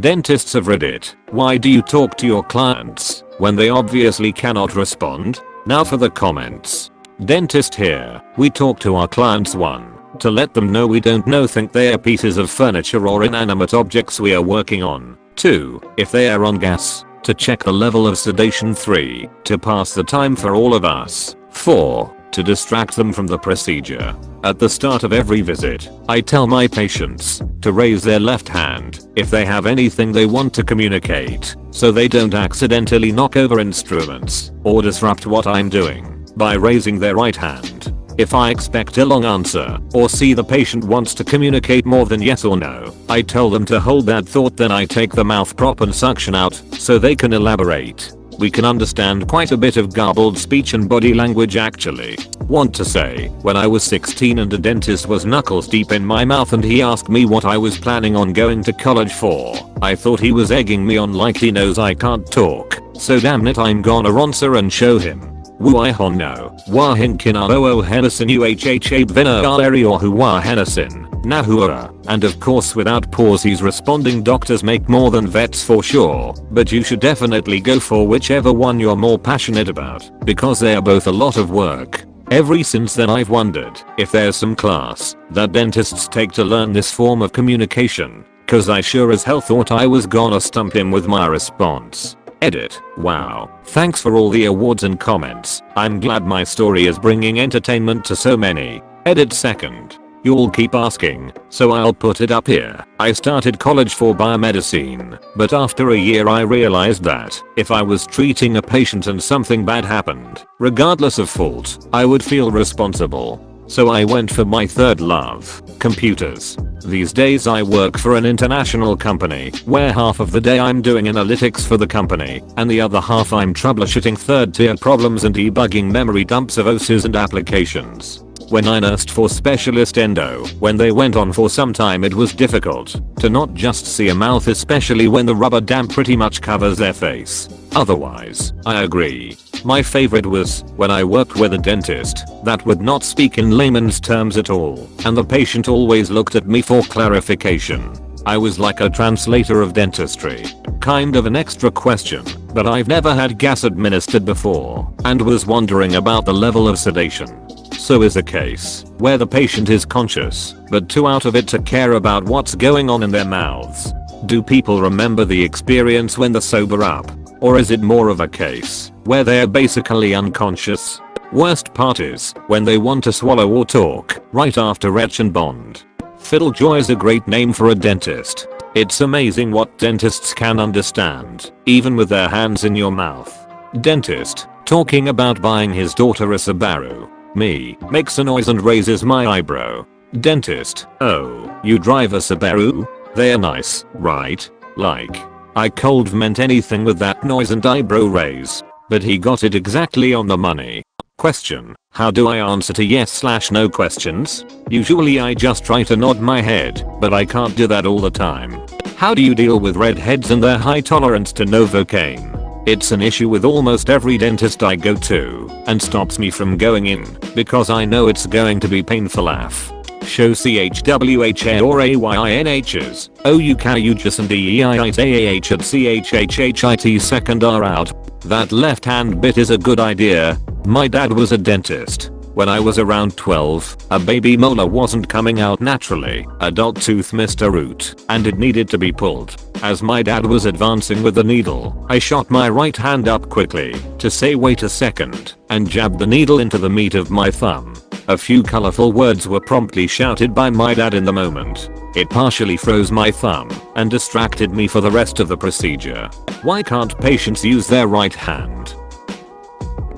Dentists of Reddit, why do you talk to your clients when they obviously cannot respond? Now for the comments. Dentist here, we talk to our clients 1. To let them know we don't think they are pieces of furniture or inanimate objects we are working on. 2. If they are on gas, to check the level of sedation. 3. To pass the time for all of us. 4. To distract them from the procedure. At the start of every visit, I tell my patients to raise their left hand if they have anything they want to communicate, so they don't accidentally knock over instruments or disrupt what I'm doing by raising their right hand. If I expect a long answer or see the patient wants to communicate more than yes or no, I tell them to hold that thought, then I take the mouth prop and suction out so they can elaborate. We can understand quite a bit of garbled speech and body language actually. Want to say, when I was 16 and a dentist was knuckles deep in my mouth and he asked me what I was planning on going to college for, I thought he was egging me on like he knows I can't talk, so damn it I'm gonna answer and show him. Why hon no, wah hinkina oo henison uhha bvina or huwa henison, nahua, and of course without pause he's responding doctors make more than vets for sure, but you should definitely go for whichever one you're more passionate about, because they are both a lot of work. Ever since then I've wondered if there's some class that dentists take to learn this form of communication, cause I sure as hell thought I was gonna stump him with my response. Edit. Wow. Thanks for all the awards and comments. I'm glad my story is bringing entertainment to so many. Edit. Second. You'll keep asking, so I'll put it up here. I started college for biomedicine, but after a year I realized that if I was treating a patient and something bad happened, regardless of fault, I would feel responsible. So I went for my third love, computers. These days I work for an international company where half of the day I'm doing analytics for the company and the other half I'm troubleshooting third tier problems and debugging memory dumps of OSs and applications. When I nursed for specialist endo, when they went on for some time it was difficult to not just see a mouth, especially when the rubber dam pretty much covers their face. Otherwise, I agree. My favorite was when I worked with a dentist that would not speak in layman's terms at all, and the patient always looked at me for clarification. I was like a translator of dentistry. Kind of an extra question, but I've never had gas administered before and was wondering about the level of sedation. So is a case where the patient is conscious but too out of it to care about what's going on in their mouths. Do people remember the experience when they sober up? Or is it more of a case where they're basically unconscious? Worst part is when they want to swallow or talk right after retch and bond. Fiddlejoy is a great name for a dentist. It's amazing what dentists can understand, even with their hands in your mouth. Dentist, talking about buying his daughter a Subaru. Me, makes a noise and raises my eyebrow. Dentist, oh, you drive a Subaru? They're nice, right? Like, I cold meant anything with that noise and eyebrow raise, but he got it exactly on the money. Question, how do I answer to yes/no questions? Usually I just try to nod my head, but I can't do that all the time. How do you deal with redheads and their high tolerance to Novocaine? It's an issue with almost every dentist I go to, and stops me from going in, because I know it's going to be painful af. Show CHWHA or AYINHs, OUKUJS and DEIITAH at CHHHIT second are out. That left hand bit is a good idea. My dad was a dentist. When I was around 12, a baby molar wasn't coming out naturally, adult tooth missed a root, and it needed to be pulled. As my dad was advancing with the needle, I shot my right hand up quickly to say wait a second, and jabbed the needle into the meat of my thumb. A few colorful words were promptly shouted by my dad in the moment. It partially froze my thumb and distracted me for the rest of the procedure. Why can't patients use their right hand?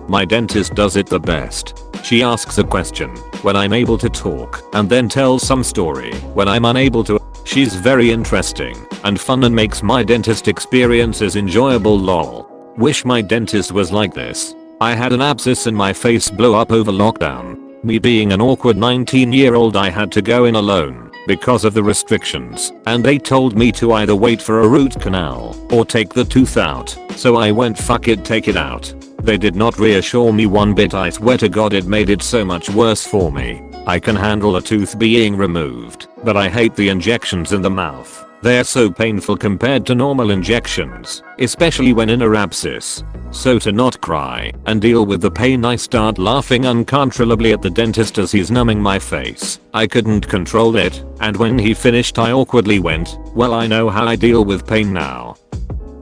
My dentist does it the best. She asks a question when I'm able to talk and then tells some story when I'm unable to. She's very interesting and fun and makes my dentist experiences enjoyable lol. Wish my dentist was like this. I had an abscess in my face blow up over lockdown. Me being an awkward 19-year-old, I had to go in alone because of the restrictions, and they told me to either wait for a root canal or take the tooth out, so I went fuck it, take it out. They did not reassure me one bit. I swear to God it made it so much worse for me. I can handle a tooth being removed, but I hate the injections in the mouth. They're so painful compared to normal injections, especially when in a abscess. So to not cry and deal with the pain, I start laughing uncontrollably at the dentist as he's numbing my face. I couldn't control it, and when he finished I awkwardly went, "Well, I know how I deal with pain now."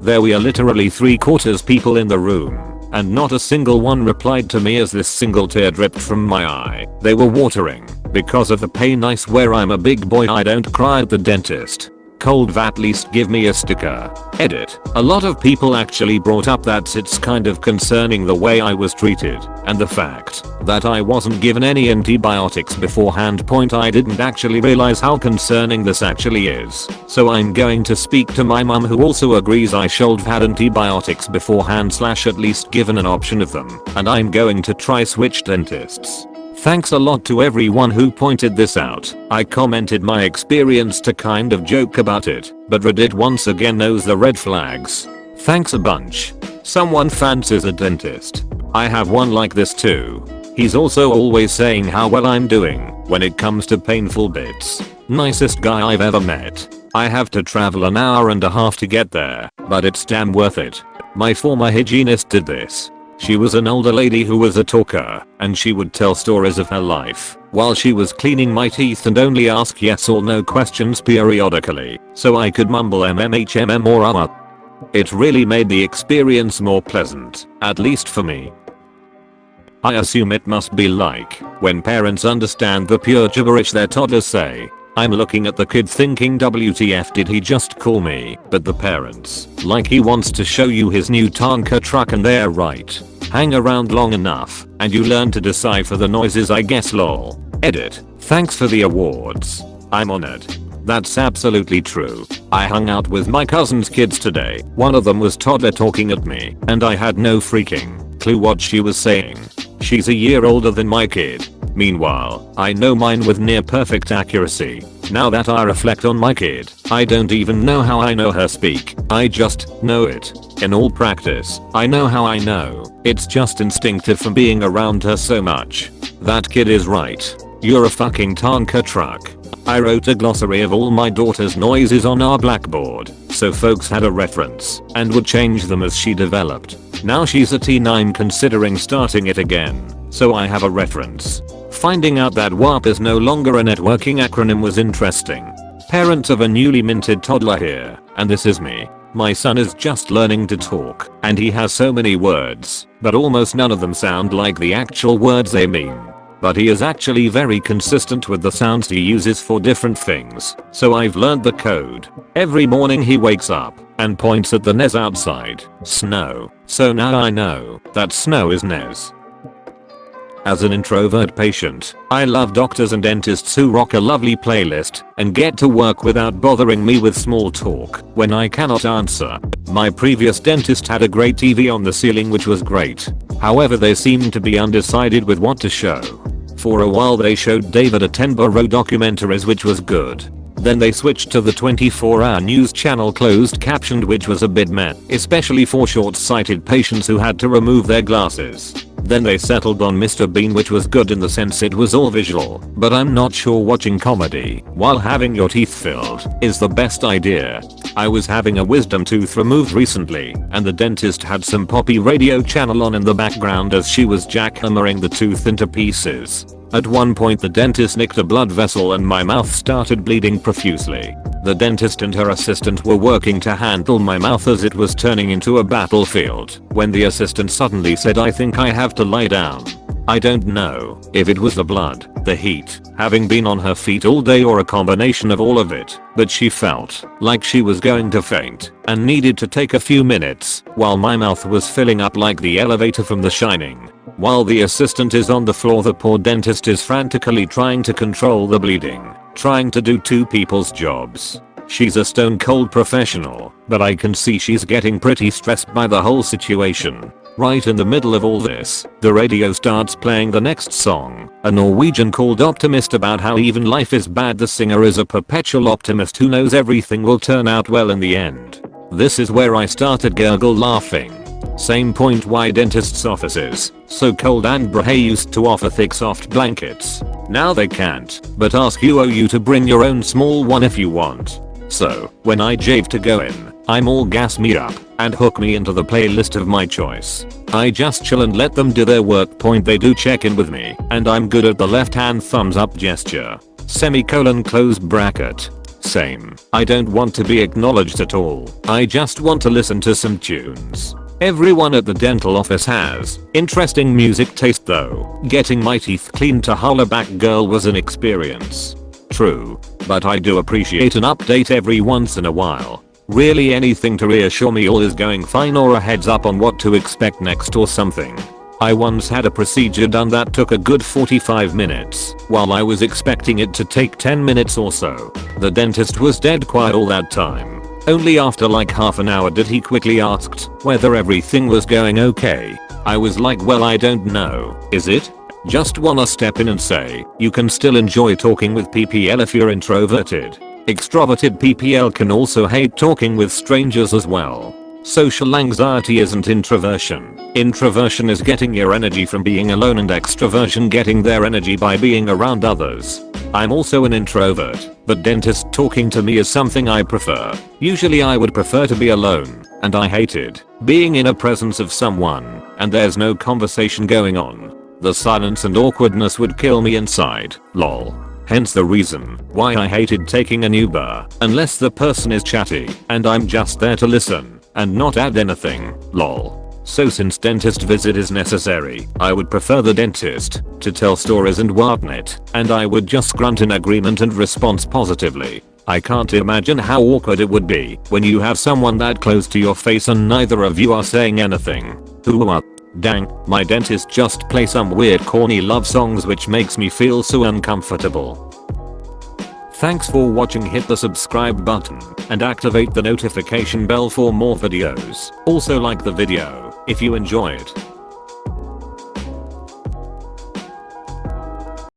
There were literally 3/4 people in the room, and not a single one replied to me as this single tear dripped from my eye. They were watering because of the pain. I swear I'm a big boy, I don't cry at the dentist. Cold, at least give me a sticker. Edit. A lot of people actually brought up that it's kind of concerning the way I was treated, and the fact that I wasn't given any antibiotics beforehand. I didn't actually realize how concerning this actually is. So I'm going to speak to my mum, who also agrees I should have had antibiotics beforehand / at least given an option of them, and I'm going to try switch dentists. Thanks a lot to everyone who pointed this out. I commented my experience to kind of joke about it, but Reddit once again knows the red flags. Thanks a bunch. Someone fancies a dentist. I have one like this too. He's also always saying how well I'm doing when it comes to painful bits. Nicest guy I've ever met. I have to travel an hour and a half to get there, but it's damn worth it. My former hygienist did this. She was an older lady who was a talker, and she would tell stories of her life while she was cleaning my teeth and only ask yes or no questions periodically, so I could mumble mmhm or It really made the experience more pleasant, at least for me. I assume it must be like when parents understand the pure gibberish their toddlers say. I'm looking at the kid thinking, WTF did he just call me? But the parents, like he wants to show you his new Tonka truck, and they're right. Hang around long enough and you learn to decipher the noises, I guess, lol. Edit. Thanks for the awards. I'm honored. That's absolutely true. I hung out with my cousin's kids today. One of them was toddler talking at me, and I had no freaking clue what she was saying. She's a year older than my kid. Meanwhile, I know mine with near perfect accuracy. Now that I reflect on my kid, I don't even know how I know her speak. I just know it. In all practice, I know how I know. It's just instinctive from being around her so much. That kid is right. You're a fucking Tonka truck. I wrote a glossary of all my daughter's noises on our blackboard, so folks had a reference and would change them as she developed. Now she's a teen, I'm considering starting it again, so I have a reference. Finding out that WAP is no longer a networking acronym was interesting. Parents of a newly minted toddler here, and this is me. My son is just learning to talk, and he has so many words, but almost none of them sound like the actual words they mean. But he is actually very consistent with the sounds he uses for different things, so I've learned the code. Every morning he wakes up and points at the Nez outside. Snow. So now I know that snow is Nez. As an introvert patient, I love doctors and dentists who rock a lovely playlist and get to work without bothering me with small talk when I cannot answer. My previous dentist had a great TV on the ceiling, which was great. However, they seemed to be undecided with what to show. For a while they showed David Attenborough documentaries, which was good. Then they switched to the 24-hour news channel closed captioned, which was a bit meh, especially for short-sighted patients who had to remove their glasses. Then they settled on Mr. Bean, which was good in the sense it was all visual, but I'm not sure watching comedy while having your teeth filled is the best idea. I was having a wisdom tooth removed recently, and the dentist had some poppy radio channel on in the background as she was jackhammering the tooth into pieces. At one point the dentist nicked a blood vessel and my mouth started bleeding profusely. The dentist and her assistant were working to handle my mouth as it was turning into a battlefield when the assistant suddenly said, "I think I have to lie down." I don't know if it was the blood, the heat, having been on her feet all day, or a combination of all of it, but she felt like she was going to faint and needed to take a few minutes while my mouth was filling up like the elevator from The Shining. While the assistant is on the floor, the poor dentist is frantically trying to control the bleeding, trying to do two people's jobs. She's a stone cold professional, but I can see she's getting pretty stressed by the whole situation. Right in the middle of all this, the radio starts playing the next song, a Norwegian called Optimist, about how even life is bad. The singer is a perpetual optimist who knows everything will turn out well in the end. This is where I started gurgle laughing. Same point why dentists' offices, so cold and Brahe used to offer thick soft blankets. Now they can't, but ask you to bring your own small one if you want. So, when I jave to go in, I'm all gas me up and hook me into the playlist of my choice. I just chill and let them do their work. They do check in with me and I'm good at the left hand thumbs up gesture. Semicolon close bracket. Same. I don't want to be acknowledged at all. I just want to listen to some tunes. Everyone at the dental office has interesting music taste though. Getting my teeth cleaned to holla back girl was an experience. True. But I do appreciate an update every once in a while. Really anything to reassure me all is going fine or a heads up on what to expect next or something. I once had a procedure done that took a good 45 minutes while I was expecting it to take 10 minutes or so. The dentist was dead quiet all that time. Only after like half an hour did he quickly asked whether everything was going okay. I was like, well, I don't know. Is it? Just wanna step in and say, you can still enjoy talking with PPL if you're introverted. Extroverted PPL can also hate talking with strangers as well. Social anxiety isn't introversion. Introversion is getting your energy from being alone and extroversion getting their energy by being around others. I'm also an introvert, but dentist talking to me is something I prefer. Usually I would prefer to be alone, and I hated being in a presence of someone and there's no conversation going on. The silence and awkwardness would kill me inside, lol. Hence the reason why I hated taking an Uber unless the person is chatty and I'm just there to listen and not add anything, lol. So since dentist visit is necessary, I would prefer the dentist to tell stories and whatnot, and I would just grunt in agreement and respond positively. I can't imagine how awkward it would be when you have someone that close to your face and neither of you are saying anything. Dang, my dentist just play some weird corny love songs which makes me feel so uncomfortable. Thanks for watching. Hit the subscribe button and activate the notification bell for more videos. Also like the video if you enjoy it.